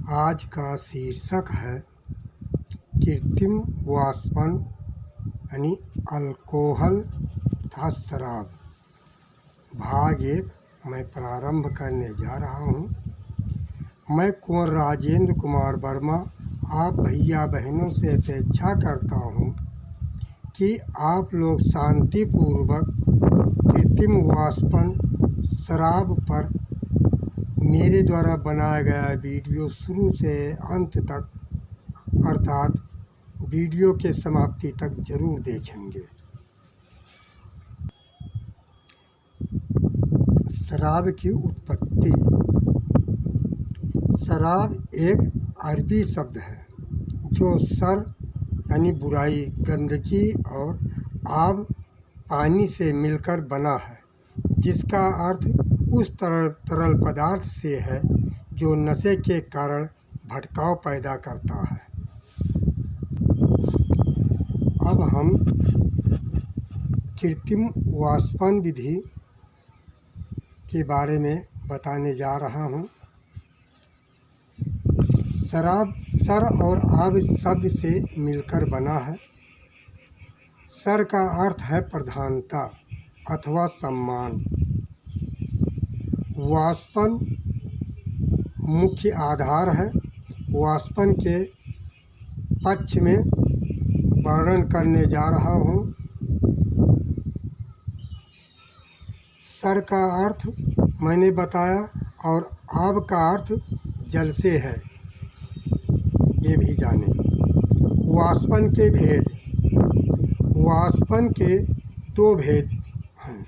आज का शीर्षक है कृत्रिम वाष्पन यानी अल्कोहल तथा शराब। भाग 1 मैं प्रारंभ करने जा रहा हूँ। मैं कुंवर राजेंद्र कुमार वर्मा आप भैया बहनों से अपेक्षा करता हूँ कि आप लोग शांतिपूर्वक कृत्रिम वाष्पन शराब पर मेरे द्वारा बनाया गया वीडियो शुरू से अंत तक अर्थात वीडियो के समाप्ति तक जरूर देखेंगे। शराब की उत्पत्ति। शराब एक अरबी शब्द है जो शर यानी बुराई, गंदगी और आब पानी से मिलकर बना है, जिसका अर्थ उस तरल पदार्थ से है जो नशे के कारण भटकाव पैदा करता है। अब हम कृत्रिम वाष्पन विधि के बारे में बताने जा रहा हूँ। शराब सर और आब शब्द से मिलकर बना है। सर का अर्थ है प्रधानता अथवा सम्मान। वाष्पन मुख्य आधार है। वाष्पन के पक्ष में वर्णन करने जा रहा हूँ। सर का अर्थ मैंने बताया और आब का अर्थ जल से है, ये भी जाने। वाष्पन के भेद। वाष्पन के दो भेद हैं।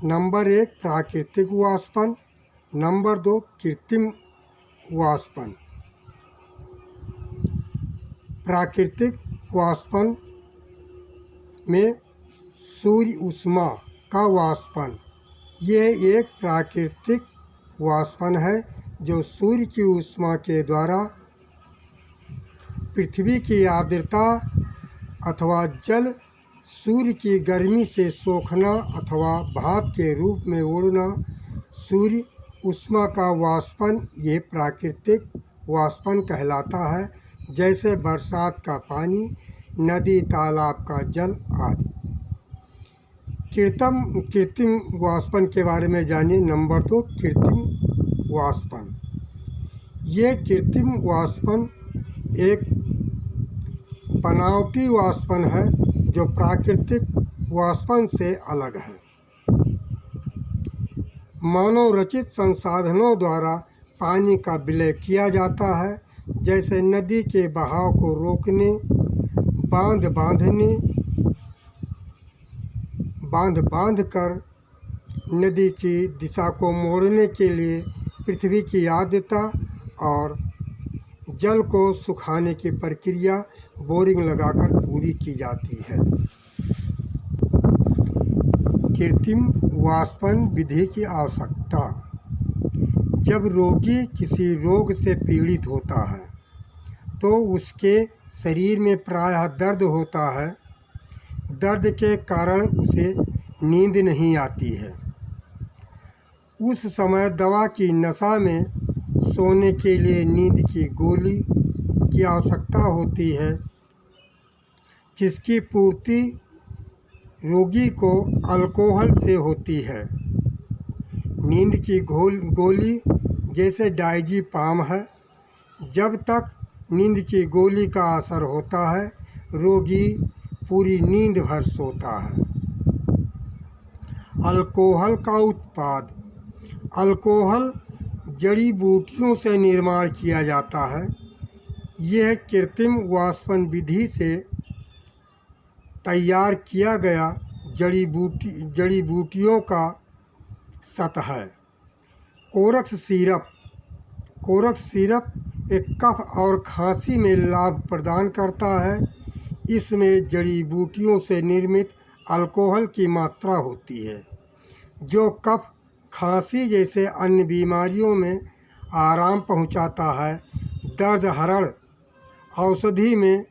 नंबर 1 प्राकृतिक वाष्पन, नंबर 2 कृत्रिम वाष्पन। प्राकृतिक वाष्पन में सूर्य ऊष्मा का वाष्पन। यह एक प्राकृतिक वाष्पन है जो सूर्य की ऊष्मा के द्वारा पृथ्वी की आर्द्रता अथवा जल सूर्य की गर्मी से सोखना अथवा भाप के रूप में उड़ना, सूर्य ऊष्मा का वाष्पन ये प्राकृतिक वाष्पन कहलाता है, जैसे बरसात का पानी, नदी तालाब का जल आदि। कृत्रिम वाष्पन के बारे में जानिए। नंबर 2 कृत्रिम वाष्पन। ये कृत्रिम वाष्पन एक बनावटी वाष्पन है जो प्राकृतिक वाष्पन से अलग है। मानव रचित संसाधनों द्वारा पानी का विलय किया जाता है, जैसे नदी के बहाव को रोकने, बांध कर नदी की दिशा को मोड़ने के लिए पृथ्वी की आर्द्रता और जल को सुखाने की प्रक्रिया बोरिंग लगाकर पूरी की जाती है। कृत्रिम वाष्पन विधि की आवश्यकता। जब रोगी किसी रोग से पीड़ित होता है तो उसके शरीर में प्रायः दर्द होता है। दर्द के कारण उसे नींद नहीं आती है। उस समय दवा की नशा में सोने के लिए नींद की गोली की आवश्यकता होती है, जिसकी पूर्ति रोगी को अल्कोहल से होती है। नींद की गोली जैसे डायज़ेपाम है। जब तक नींद की गोली का असर होता है, रोगी पूरी नींद भर सोता है। अल्कोहल का उत्पाद। अल्कोहल जड़ी बूटियों से निर्माण किया जाता है। यह कृत्रिम वाष्पन विधि से तैयार किया गया जड़ी बूटियों का सतह है। कोरक्स सिरप एक कफ और खांसी में लाभ प्रदान करता है। इसमें जड़ी बूटियों से निर्मित अल्कोहल की मात्रा होती है, जो कफ, खांसी जैसे अन्य बीमारियों में आराम पहुंचाता है। दर्द हरण औषधि में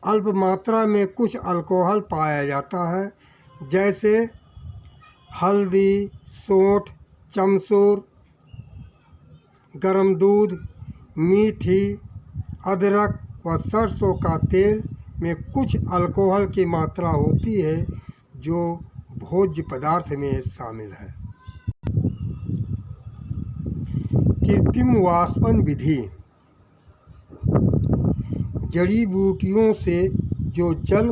अल्प मात्रा में कुछ अल्कोहल पाया जाता है, जैसे हल्दी, सौंठ, चमसूर, गर्म दूध, मेथी, अदरक व सरसों का तेल में कुछ अल्कोहल की मात्रा होती है जो भोज्य पदार्थ में शामिल है। कृत्रिम वाष्पन विधि। जड़ी बूटियों से जो जल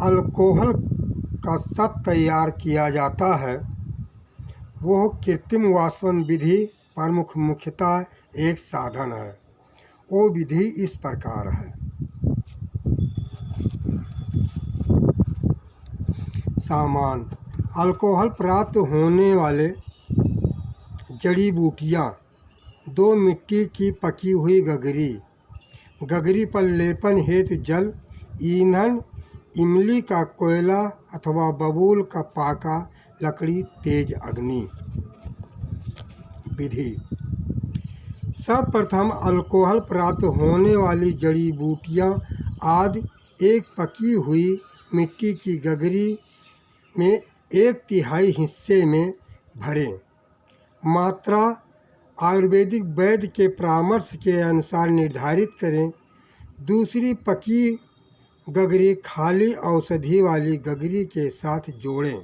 अल्कोहल का सत तैयार किया जाता है वह कृत्रिम वाष्पन विधि प्रमुख मुख्यतः एक साधन है। वो विधि इस प्रकार है। सामान। अल्कोहल प्राप्त होने वाले जड़ी बूटियाँ। 2 मिट्टी की पकी हुई गगरी। गगरी पर लेपन हेतु जल, ईंधन, इमली का कोयला अथवा बबूल का पाका, लकड़ी, तेज अग्नि। विधि। सर्वप्रथम अल्कोहल प्राप्त होने वाली जड़ी बूटियाँ आदि एक पकी हुई मिट्टी की गगरी में 1/3 हिस्से में भरें। मात्रा आयुर्वेदिक वैद्य के परामर्श के अनुसार निर्धारित करें। दूसरी पकी गगरी खाली औषधि वाली गगरी के साथ जोड़ें।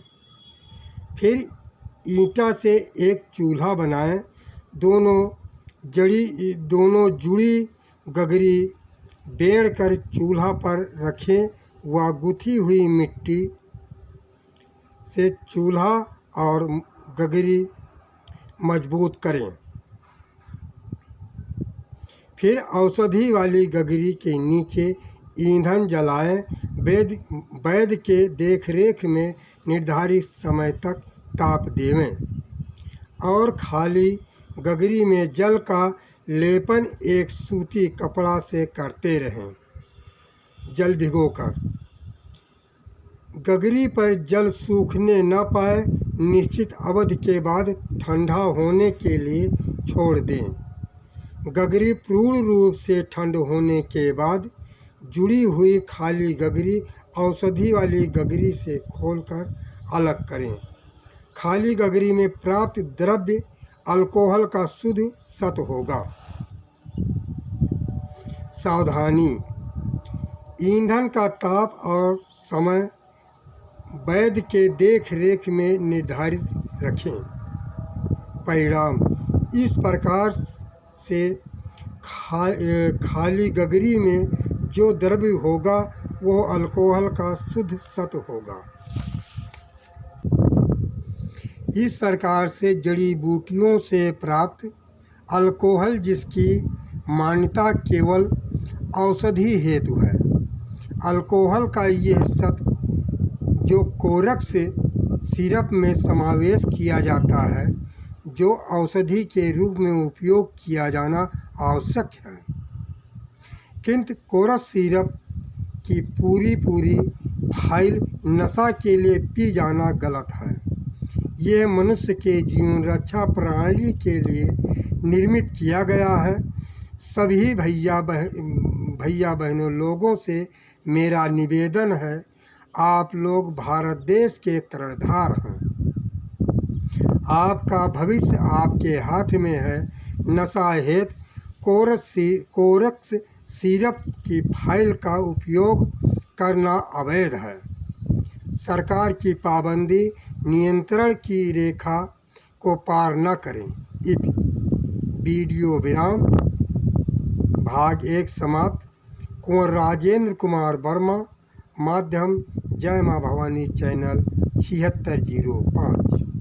फिर ईंटा से एक चूल्हा बनाएं। दोनों जुड़ी गगरी बेड़ कर चूल्हा पर रखें व गुथी हुई मिट्टी से चूल्हा और गगरी मजबूत करें। फिर औषधि वाली गगरी के नीचे ईंधन जलाएं। वैद्य के देखरेख में निर्धारित समय तक ताप देवें और खाली गगरी में जल का लेपन एक सूती कपड़ा से करते रहें। जल भिगोकर गगरी पर जल सूखने न पाए निश्चित अवधि के बाद ठंडा होने के लिए छोड़ दें। गगरी पूर्ण रूप से ठंड होने के बाद जुड़ी हुई खाली गगरी औषधि वाली गगरी से खोलकर अलग करें। खाली गगरी में प्राप्त द्रव्य अल्कोहल का शुद्ध सत होगा। सावधानी। ईंधन का ताप और समय वैद्य के देख रेख में निर्धारित रखें। परिणाम। इस प्रकार से खाली गगरी में जो द्रव्य होगा वो अल्कोहल का शुद्ध सत होगा। इस प्रकार से जड़ी बूटियों से प्राप्त अल्कोहल जिसकी मान्यता केवल औषधि हेतु है, अल्कोहल का यह सत जो कोरक्स सिरप में समावेश किया जाता है जो औषधि के रूप में उपयोग किया जाना आवश्यक है, किंतु कोरस सिरप की पूरी फाइल नशा के लिए पी जाना गलत है। यह मनुष्य के जीवन रक्षा प्रणाली के लिए निर्मित किया गया है। सभी भैया बहनों लोगों से मेरा निवेदन है, आप लोग भारत देश के कर्णधार हैं। आपका भविष्य आपके हाथ में है। नशा हेतु कोरक्स सिरप की फाइल का उपयोग करना अवैध है। सरकार की पाबंदी नियंत्रण की रेखा को पार न करें। इति वीडियो विराम भाग 1 समाप्त। कुंवर राजेंद्र कुमार वर्मा, माध्यम जय माँ भवानी चैनल 7605।